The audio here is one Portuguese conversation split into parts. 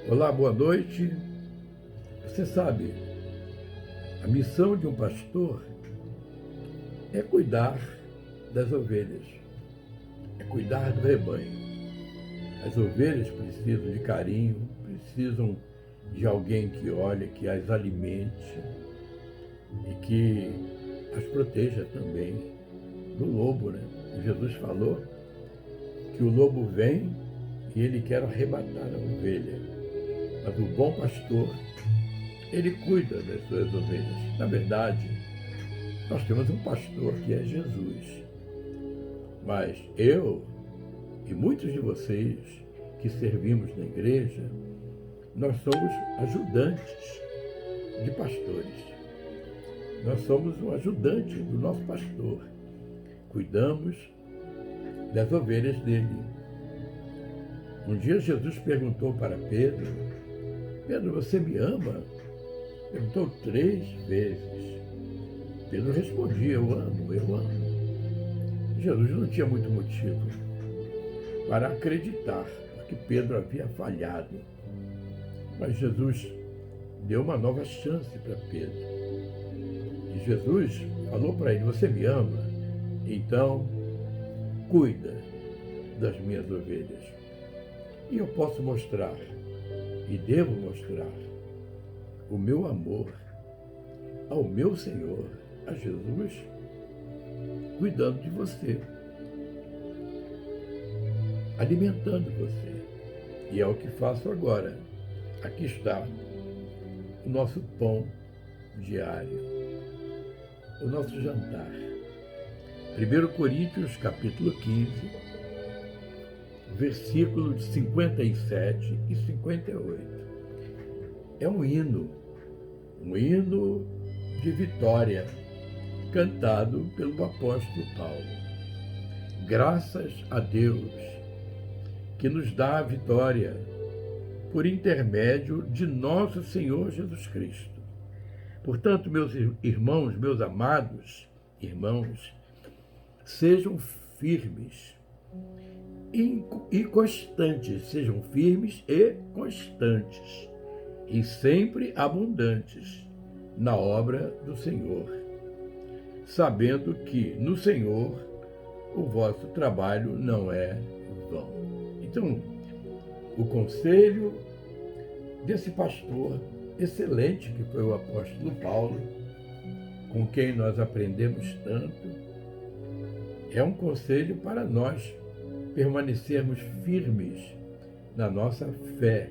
Olá, boa noite. Você sabe, a missão de um pastor é cuidar das ovelhas, é cuidar do rebanho. As ovelhas precisam de carinho, precisam de alguém que olhe, que as alimente e que as proteja também do lobo, né? Jesus falou que o lobo vem e ele quer arrebatar a ovelha, mas o bom pastor, ele cuida das suas ovelhas. Na verdade, nós temos um pastor que é Jesus. Mas eu e muitos de vocês que servimos na igreja, nós somos ajudantes de pastores. Nós somos um ajudante do nosso pastor. Cuidamos das ovelhas dele. Um dia Jesus perguntou para Pedro: Pedro, você me ama? Perguntou 3 vezes. Pedro respondia: eu amo, eu amo. Jesus não tinha muito motivo para acreditar, porque Pedro havia falhado. Mas Jesus deu uma nova chance para Pedro. E Jesus falou para ele: você me ama? Então, cuida das minhas ovelhas. E eu posso mostrar, e devo mostrar, o meu amor ao meu Senhor, a Jesus, cuidando de você, alimentando você. E é o que faço agora. Aqui está o nosso pão diário, o nosso jantar. 1 Coríntios, capítulo 15, versículos 57 e 58. É um hino de vitória, cantado pelo apóstolo Paulo. Graças a Deus, que nos dá a vitória por intermédio de nosso Senhor Jesus Cristo. Portanto, meus irmãos, meus amados irmãos, sejam firmes e constantes, sejam firmes e constantes, e sempre abundantes na obra do Senhor, sabendo que no Senhor o vosso trabalho não é vão. Então, o conselho desse pastor excelente que foi o apóstolo Paulo, com quem nós aprendemos tanto, é um conselho para nós permanecermos firmes na nossa fé,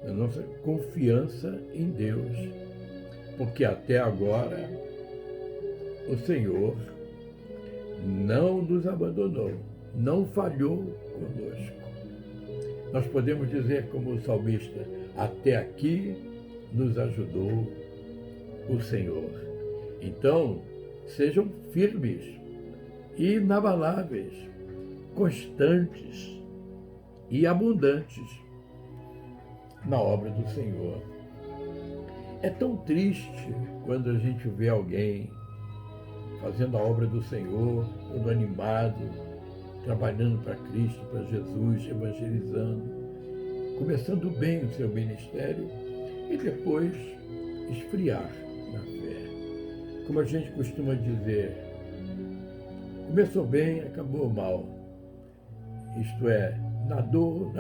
na nossa confiança em Deus, porque até agora o Senhor não nos abandonou, não falhou conosco. Nós podemos dizer como o salmista: até aqui nos ajudou o Senhor. Então, sejam firmes, inabaláveis, constantes e abundantes na obra do Senhor. É tão triste quando a gente vê alguém fazendo a obra do Senhor, todo animado, trabalhando para Cristo, para Jesus, evangelizando, começando bem o seu ministério e depois esfriar na fé. Como a gente costuma dizer, começou bem, acabou mal. Isto é, nadou,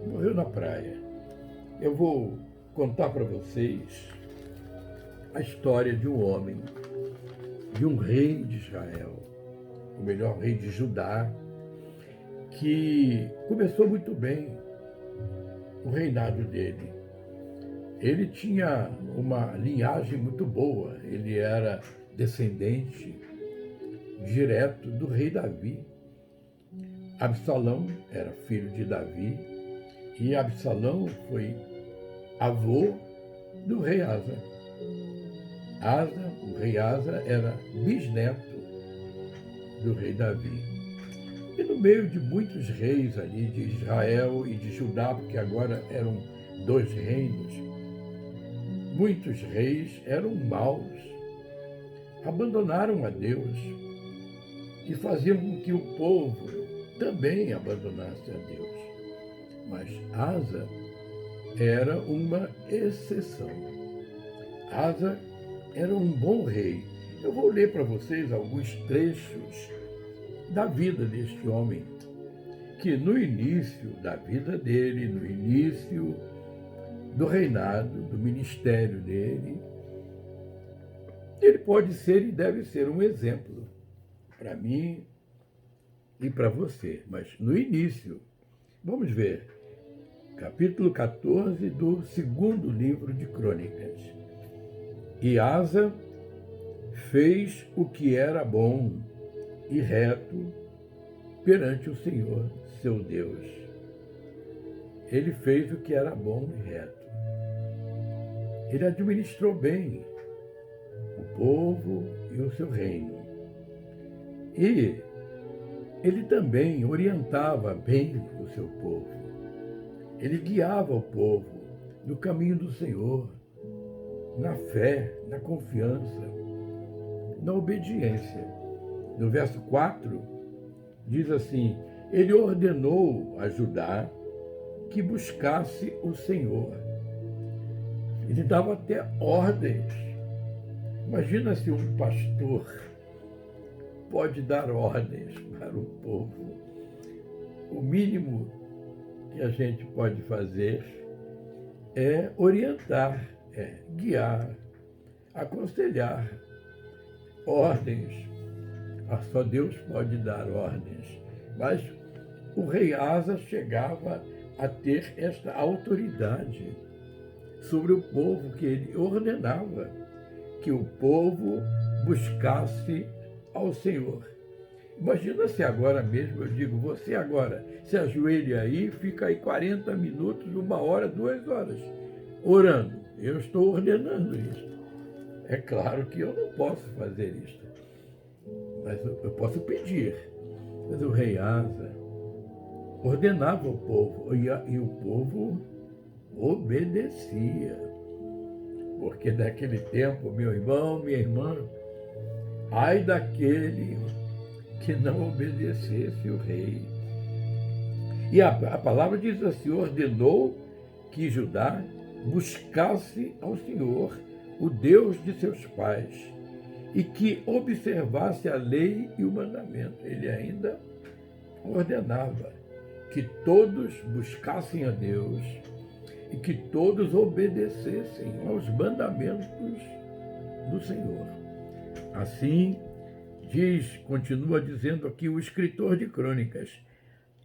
morreu na praia. Eu vou contar para vocês a história de um homem, de um rei de Israel, o melhor rei de Judá, que começou muito bem o reinado dele. Ele tinha uma linhagem muito boa, ele era descendente direto do rei Davi. Absalão era filho de Davi e Absalão foi avô do rei Asa. O rei Asa, era bisneto do rei Davi. E no meio de muitos reis ali de Israel e de Judá, porque agora eram 2 reinos, muitos reis eram maus, abandonaram a Deus e faziam com que o povo também abandonasse a Deus. mas Asa era uma exceção. Asa era um bom rei. Eu vou ler para vocês alguns trechos da vida deste homem, que no início da vida dele, no início do reinado, do ministério dele, ele pode ser e deve ser um exemplo para mim e para você. Mas no início, vamos ver, capítulo 14 do segundo livro de Crônicas. E Asa fez o que era bom e reto perante o Senhor, seu Deus. Ele fez o que era bom e reto. Ele administrou bem o povo e o seu reino. E ele também orientava bem o seu povo. Ele guiava o povo no caminho do Senhor, na fé, na confiança, na obediência. No verso 4, diz assim: ele ordenou a Judá que buscasse o Senhor. Ele dava até ordens. Imagina se um pastor pode dar ordens para o povo. O mínimo que a gente pode fazer é orientar, é guiar, aconselhar. Ordens, só Deus pode dar ordens. Mas o rei Asa chegava a ter esta autoridade sobre o povo, que ele ordenava que o povo buscasse ao Senhor. Imagina se agora mesmo, eu digo, você agora se ajoelha aí, fica aí 40 minutos, 1 hora, 2 horas, orando. Eu estou ordenando isso. É claro que eu não posso fazer isso, mas eu posso pedir. Mas o rei Asa ordenava o povo, e o povo obedecia. Porque naquele tempo, meu irmão, minha irmã, ai daquele que não obedecesse o rei. E a palavra diz assim: ordenou que Judá buscasse ao Senhor, o Deus de seus pais, e que observasse a lei e o mandamento. Ele ainda ordenava que todos buscassem a Deus e que todos obedecessem aos mandamentos do Senhor. Assim, continua dizendo aqui o escritor de Crônicas,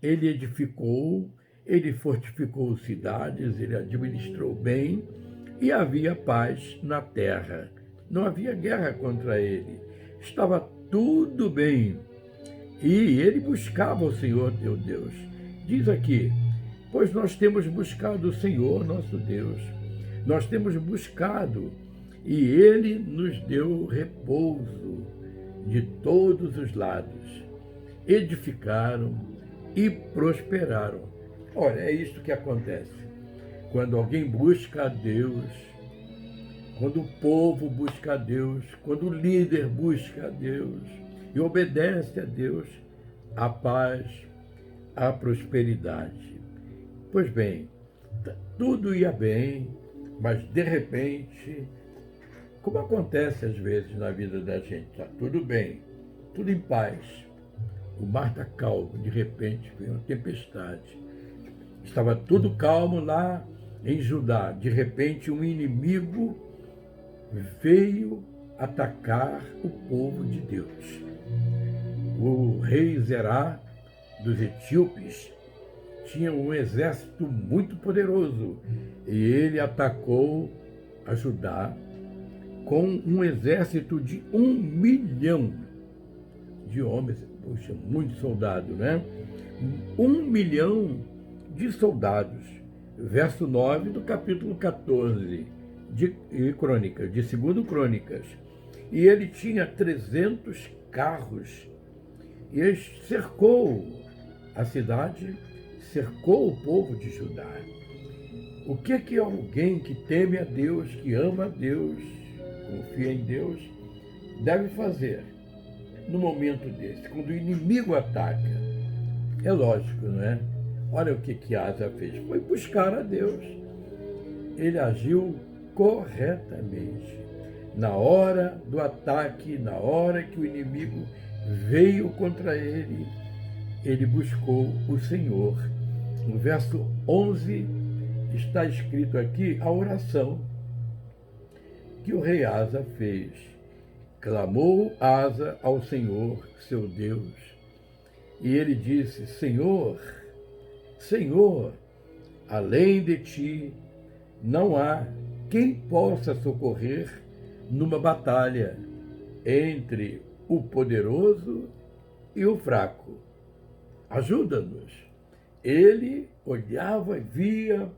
ele edificou, ele fortificou cidades, ele administrou bem e havia paz na terra. Não havia guerra contra ele. Estava tudo bem. E ele buscava o Senhor, teu Deus. Diz aqui: pois nós temos buscado o Senhor, nosso Deus. Nós temos buscado e ele nos deu repouso de todos os lados. Edificaram e prosperaram. Olha, é isto que acontece. Quando alguém busca a Deus, quando o povo busca a Deus, quando o líder busca a Deus e obedece a Deus, a paz, a prosperidade. Pois bem, tudo ia bem, mas de repente, como acontece às vezes na vida da gente, está tudo bem, tudo em paz, o mar está calmo, de repente vem uma tempestade. Estava tudo calmo lá em Judá, de repente um inimigo veio atacar o povo de Deus. O rei Zerá dos etíopes tinha um exército muito poderoso e ele atacou a Judá com um exército de 1 milhão de homens. Puxa, muito soldado, né? 1 milhão de soldados. Verso 9 do capítulo 14 de Crônicas, de 2 Crônicas. E ele tinha 300 carros e cercou a cidade, cercou o povo de Judá. O que alguém que teme a Deus, que ama a Deus, confia em Deus, deve fazer no momento desse, quando o inimigo ataca? É lógico, não é? Olha o que Asa fez. Foi buscar a Deus. Ele agiu corretamente. Na hora do ataque, na hora que o inimigo veio contra ele, ele buscou o Senhor. No verso 11 está escrito aqui a oração que o rei Asa fez. Clamou Asa ao Senhor, seu Deus, e ele disse: Senhor, Senhor, além de ti, não há quem possa socorrer numa batalha entre o poderoso e o fraco. Ajuda-nos. Ele olhava e via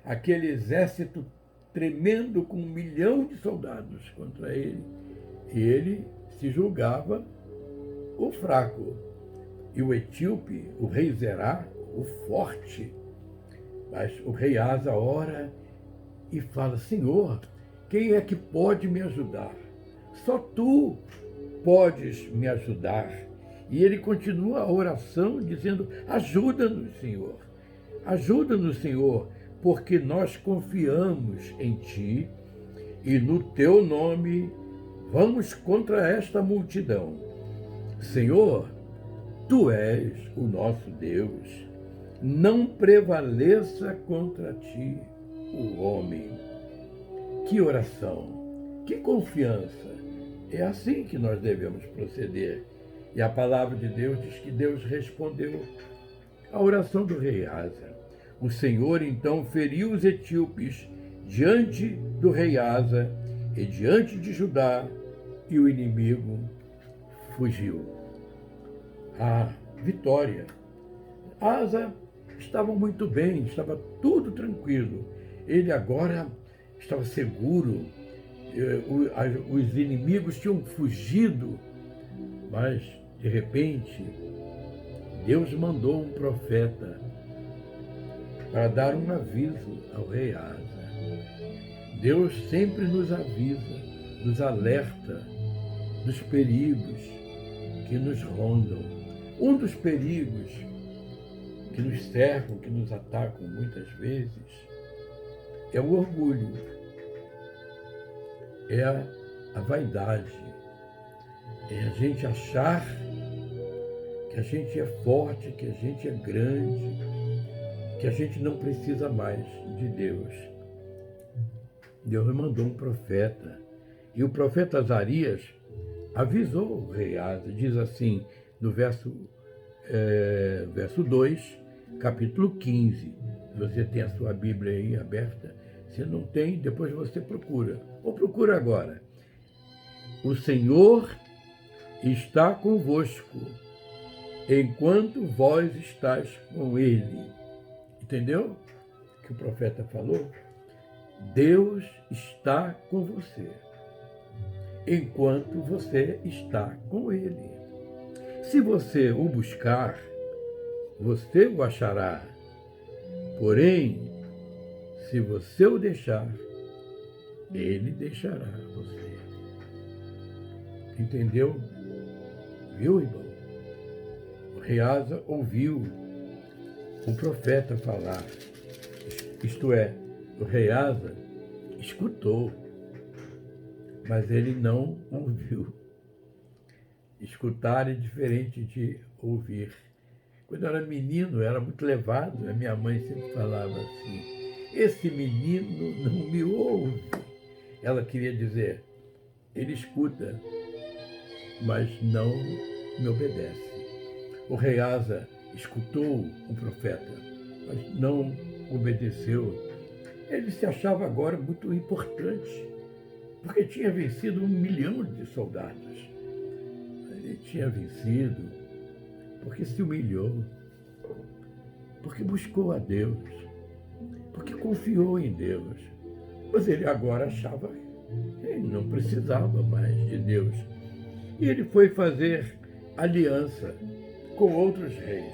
aquele exército tremendo com 1 milhão de soldados contra ele. E ele se julgava o fraco. E o etíope, o rei Zerá, o forte. Mas o rei Asa ora e fala: Senhor, quem é que pode me ajudar? Só tu podes me ajudar. E ele continua a oração dizendo: ajuda-nos, Senhor. Ajuda-nos, Senhor, porque nós confiamos em ti e no teu nome vamos contra esta multidão. Senhor, tu és o nosso Deus. Não prevaleça contra ti o homem. Que oração, que confiança. É assim que nós devemos proceder. E a palavra de Deus diz que Deus respondeu à oração do rei Asa. O Senhor então feriu os etíopes diante do rei Asa e diante de Judá, e o inimigo fugiu. A vitória. Asa estava muito bem, estava tudo tranquilo. Ele agora estava seguro. Os inimigos tinham fugido, mas de repente Deus mandou um profeta para dar um aviso ao rei Asa. Deus sempre nos avisa, nos alerta dos perigos que nos rondam. Um dos perigos que nos cercam, que nos atacam muitas vezes, é o orgulho, é a vaidade, é a gente achar que a gente é forte, que a gente é grande, que a gente não precisa mais de Deus. Deus mandou um profeta, e o profeta Azarias avisou o rei Asa, diz assim, no verso 2, capítulo 15. Se você tem a sua Bíblia aí aberta, se não tem, depois você procura, ou procura agora. O Senhor está convosco, enquanto vós estáis com Ele. Entendeu o que o profeta falou? Deus está com você, enquanto você está com Ele. Se você o buscar, você o achará. Porém, se você o deixar, Ele deixará você. Entendeu? Viu, irmão? O rei Asa ouviu o profeta falar. Isto é, o rei Asa escutou, mas ele não ouviu. Escutar é diferente de ouvir. Quando eu era menino, eu era muito levado. A minha mãe sempre falava assim: esse menino não me ouve. Ela queria dizer, ele escuta, mas não me obedece. O rei Asa escutou o profeta, mas não obedeceu. Ele se achava agora muito importante, porque tinha vencido 1 milhão de soldados. Ele tinha vencido porque se humilhou, porque buscou a Deus, porque confiou em Deus. Mas ele agora achava que ele não precisava mais de Deus. E ele foi fazer aliança com outros reis.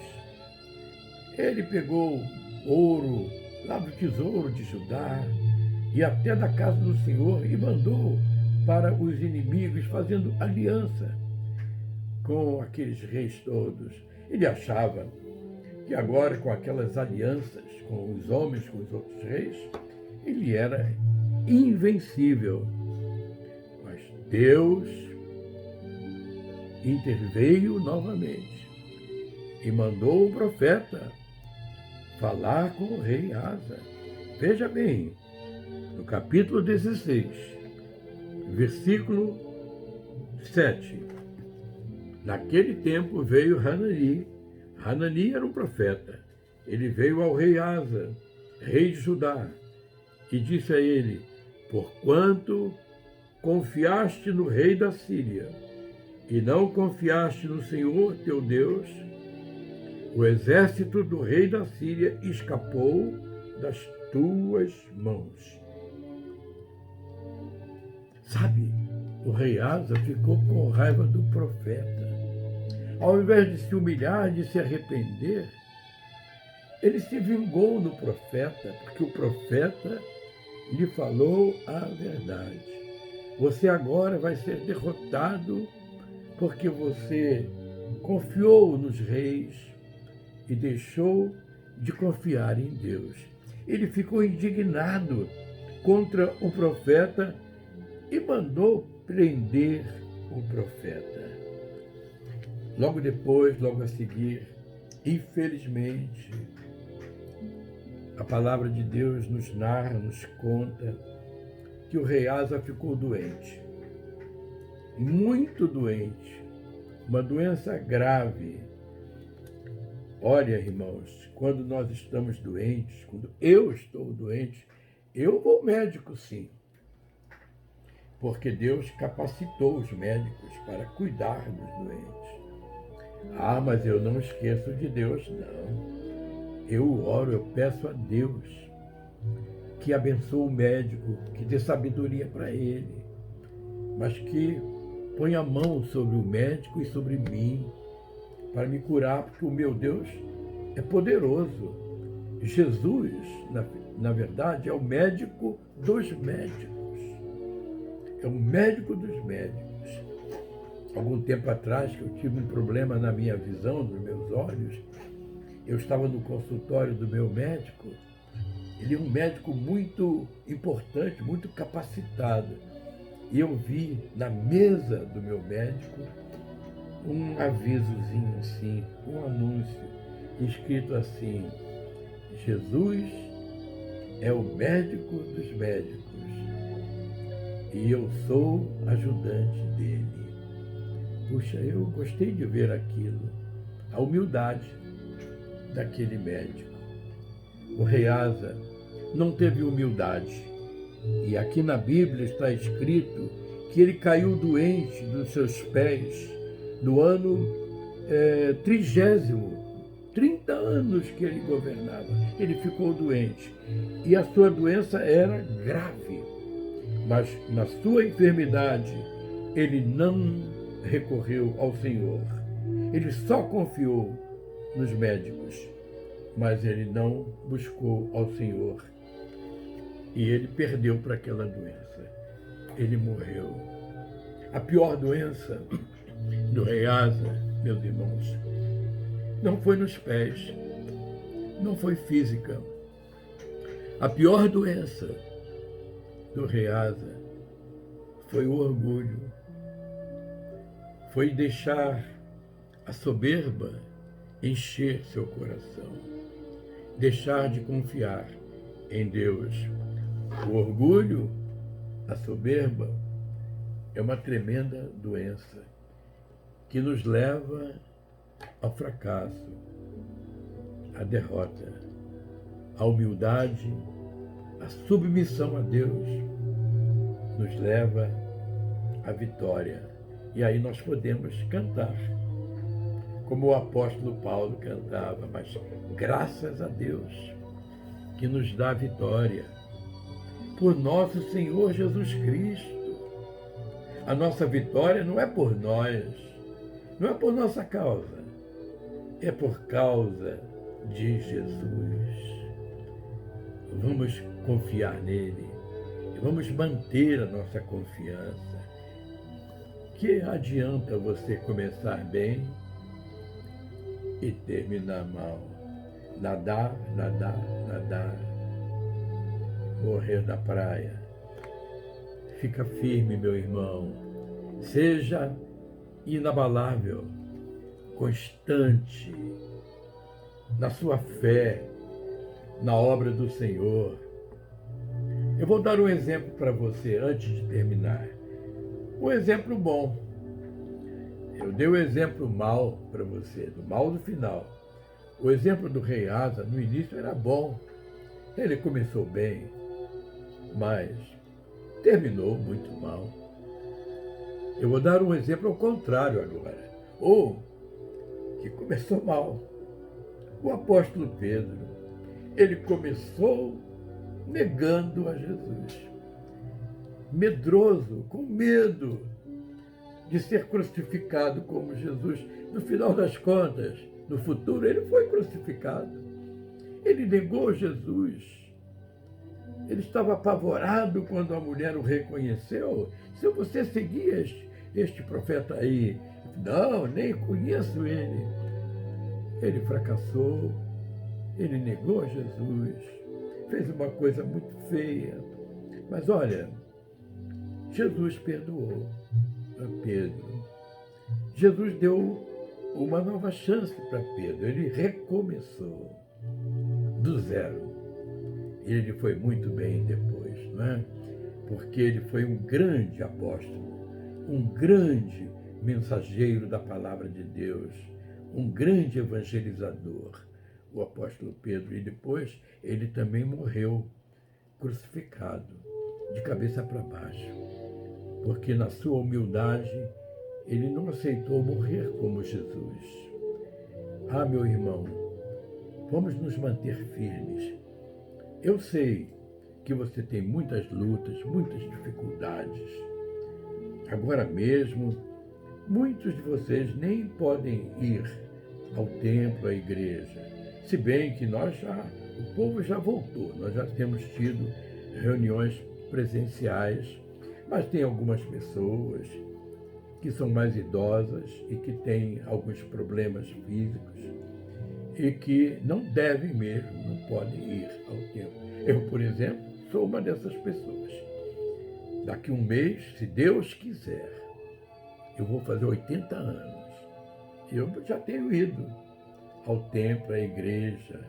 Ele pegou ouro lá do tesouro de Judá e até da casa do Senhor e mandou para os inimigos, fazendo aliança com aqueles reis todos. Ele achava que agora, com aquelas alianças com os homens, com os outros reis, ele era invencível. Mas Deus interveio novamente e mandou o profeta falar com o rei Asa. Veja bem, no capítulo 16, versículo 7. Naquele tempo veio Hanani. Hanani era um profeta. Ele veio ao rei Asa, rei de Judá, e disse a ele: porquanto confiaste no rei da Síria e não confiaste no Senhor teu Deus, o exército do rei da Síria escapou das tuas mãos. Sabe, o rei Asa ficou com raiva do profeta. Ao invés de se humilhar, de se arrepender, ele se vingou no profeta, porque o profeta lhe falou a verdade. Você agora vai ser derrotado porque você confiou nos reis e deixou de confiar em Deus. Ele ficou indignado contra o profeta e mandou prender o profeta. Logo depois, logo a seguir, infelizmente, a palavra de Deus nos narra, nos conta que o rei Asa ficou doente, muito doente, uma doença grave. Olha, irmãos, quando nós estamos doentes, quando eu estou doente, eu vou ao médico, sim, porque Deus capacitou os médicos para cuidar dos doentes. Ah, mas eu não esqueço de Deus, não. Eu oro, eu peço a Deus que abençoe o médico, que dê sabedoria para ele, mas que ponha a mão sobre o médico e sobre mim, para me curar, porque o meu Deus é poderoso. Jesus, na verdade, é o médico dos médicos. É o médico dos médicos. Algum tempo atrás, que eu tive um problema na minha visão, nos meus olhos, eu estava no consultório do meu médico. Ele é um médico muito importante, muito capacitado. E eu vi na mesa do meu médico um avisozinho assim, um anúncio, escrito assim: Jesus é o médico dos médicos e eu sou ajudante dele. Puxa, eu gostei de ver aquilo, a humildade daquele médico. O rei Asa não teve humildade. E aqui na Bíblia está escrito que ele caiu doente dos seus pés no ano 30º, 30 anos que ele governava. Ele ficou doente. E a sua doença era grave. Mas na sua enfermidade, ele não recorreu ao Senhor. Ele só confiou nos médicos, mas ele não buscou ao Senhor. E ele perdeu para aquela doença. Ele morreu. A pior doença do rei Asa, meus irmãos, não foi nos pés, não foi física. A pior doença do rei Asa foi o orgulho. Foi deixar a soberba encher seu coração. Deixar de confiar em Deus. O orgulho, a soberba, é uma tremenda doença que nos leva ao fracasso, à derrota. A humildade, a submissão a Deus nos leva à vitória. E aí nós podemos cantar, como o apóstolo Paulo cantava, mas graças a Deus que nos dá vitória por nosso Senhor Jesus Cristo. A nossa vitória não é por nós, não é por nossa causa, é por causa de Jesus. Vamos confiar nele e vamos manter a nossa confiança. Que adianta você começar bem e terminar mal? nadar, nadar, nadar, morrer na praia. Fica firme, meu irmão. Seja inabalável, constante na sua fé, na obra do Senhor. Eu vou dar um exemplo para você antes de terminar. Um exemplo bom. Eu dei o exemplo mal para você, do mal do final. O exemplo do rei Asa, no início, era bom. Ele começou bem, mas terminou muito mal. Eu vou dar um exemplo ao contrário agora. Ou que começou mal. O apóstolo Pedro, ele começou negando a Jesus. Medroso, com medo de ser crucificado como Jesus. No final das contas, no futuro, ele foi crucificado. Ele negou Jesus. Ele estava apavorado quando a mulher o reconheceu. Se você seguir este profeta aí, não, nem conheço ele. Ele fracassou, ele negou Jesus, fez uma coisa muito feia. Mas olha, Jesus perdoou a Pedro. Jesus deu uma nova chance para Pedro. Ele recomeçou do zero. E ele foi muito bem depois, não é? Porque ele foi um grande apóstolo, um grande mensageiro da palavra de Deus, um grande evangelizador, o apóstolo Pedro. E depois ele também morreu crucificado, de cabeça para baixo, porque na sua humildade ele não aceitou morrer como Jesus. Ah, meu irmão, vamos nos manter firmes. Eu sei que você tem muitas lutas, muitas dificuldades. Agora mesmo, muitos de vocês nem podem ir ao templo, à igreja. Se bem que o povo já voltou, nós já temos tido reuniões presenciais, mas tem algumas pessoas que são mais idosas e que têm alguns problemas físicos e que não devem mesmo, não podem ir ao templo. Eu, por exemplo, sou uma dessas pessoas. Daqui um mês, se Deus quiser, eu vou fazer 80 anos. Eu já tenho ido ao templo, à igreja.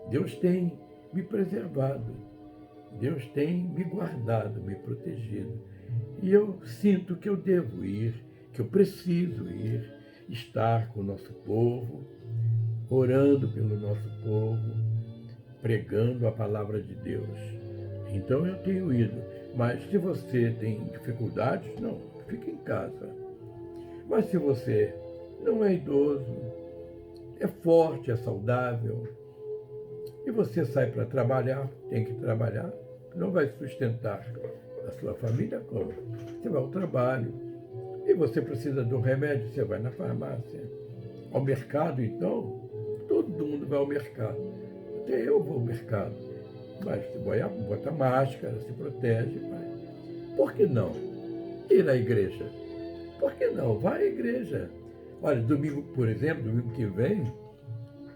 Deus tem me preservado. Deus tem me guardado, me protegido. E eu sinto que eu devo ir, que eu preciso ir, estar com o nosso povo, orando pelo nosso povo, pregando a palavra de Deus. Então eu tenho ido. Mas se você tem dificuldades, não, fique em casa. Mas se você não é idoso, é forte, é saudável, e você sai para trabalhar, tem que trabalhar, não vai sustentar a sua família como? Você vai ao trabalho, e você precisa de um remédio, você vai na farmácia. Ao mercado, então, todo mundo vai ao mercado. Até eu vou ao mercado. Mas você bota máscara, se protege. Mas por que não ir à igreja? Por que não? Vai à igreja. Olha, domingo, por exemplo, domingo que vem,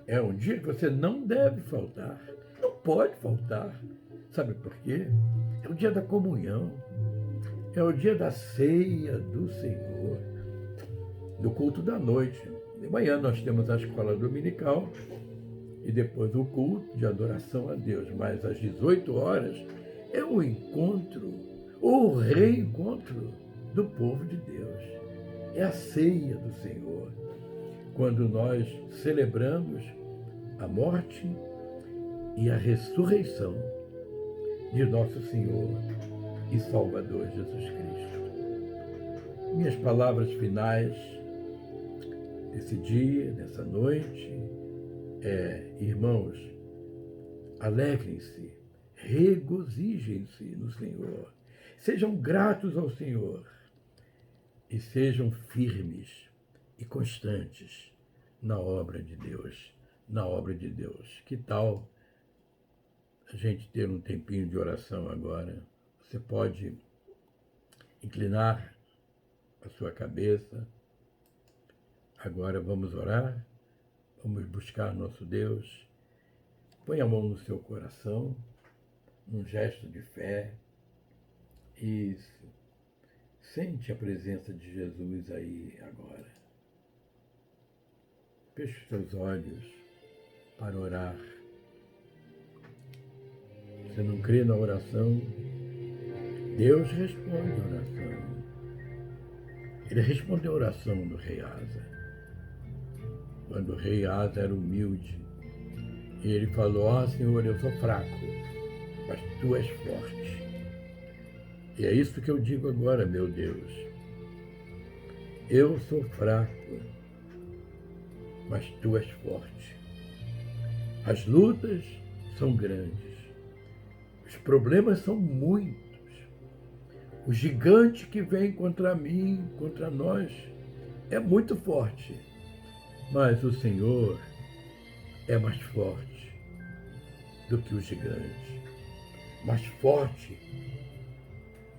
é um dia que você não deve faltar. Não pode faltar. Sabe por quê? É o dia da comunhão. É o dia da ceia do Senhor. Do culto da noite. De manhã nós temos a escola dominical e depois o culto de adoração a Deus. Mas às 18 horas é o encontro, ou o reencontro do povo de Deus. É a ceia do Senhor, quando nós celebramos a morte e a ressurreição de nosso Senhor e Salvador Jesus Cristo. Minhas palavras finais desse dia, dessa noite, irmãos, alegrem-se, regozijem-se no Senhor, sejam gratos ao Senhor e sejam firmes e constantes na obra de Deus, na obra de Deus. Que tal a gente ter um tempinho de oração agora? Você pode inclinar a sua cabeça. Agora vamos orar, vamos buscar nosso Deus Põe a mão no seu coração, num gesto de fé. Isso. Sente a presença de Jesus aí agora. Feche os seus olhos para orar. Você não crê na oração? Deus responde a oração. Ele respondeu a oração do rei Asa. Quando o rei Asa era humilde, e ele falou: ó Senhor, eu sou fraco, mas tu és forte. E é isso que eu digo agora, meu Deus. Eu sou fraco, mas tu és forte. As lutas são grandes. Os problemas são muitos. O gigante que vem contra mim, contra nós, é muito forte. Mas o Senhor é mais forte do que o gigante. Mais forte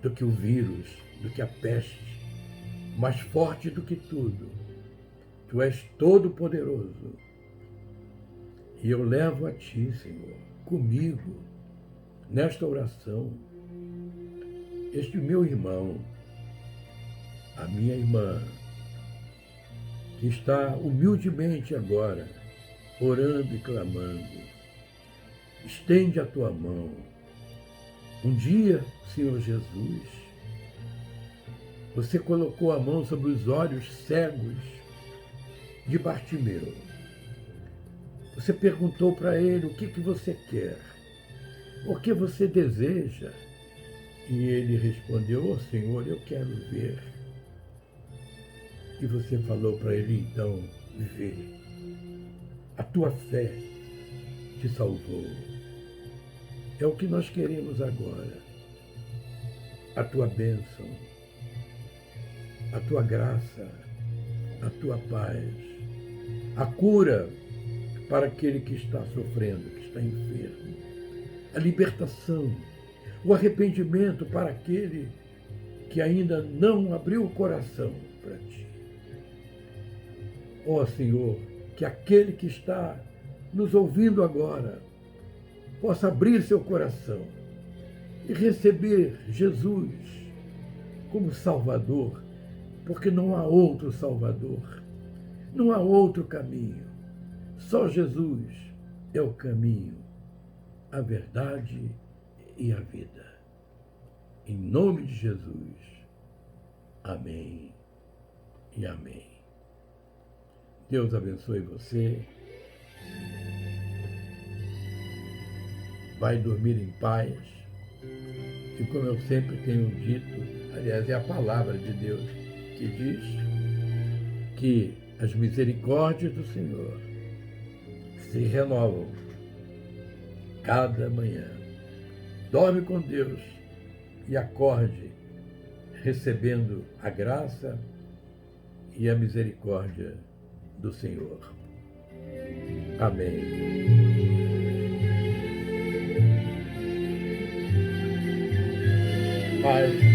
do que o vírus, do que a peste. Mais forte do que tudo. Tu és todo-poderoso. E eu levo a Ti, Senhor, comigo, nesta oração, este meu irmão, a minha irmã, que está humildemente agora, orando e clamando. Estende a Tua mão. Um dia, Senhor Jesus, Você colocou a mão sobre os olhos cegos de Bartimeu. Você perguntou para ele o que você quer, o que você deseja. E ele respondeu: ó Senhor, eu quero ver. E você falou para ele: então, vê. A tua fé te salvou. É o que nós queremos agora. A tua bênção, a tua graça, a tua paz, a cura para aquele que está sofrendo, que está enfermo, a libertação, o arrependimento para aquele que ainda não abriu o coração para Ti. Ó Senhor, que aquele que está nos ouvindo agora possa abrir seu coração e receber Jesus como Salvador, porque não há outro Salvador, não há outro caminho. Só Jesus é o caminho, a verdade e a vida. Em nome de Jesus. Amém e amém. Deus abençoe você. Vai dormir em paz. E como eu sempre tenho dito, aliás, é a palavra de Deus que diz que as misericórdias do Senhor se renovam cada manhã. Dorme com Deus e acorde recebendo a graça e a misericórdia do Senhor. Amém. Paz.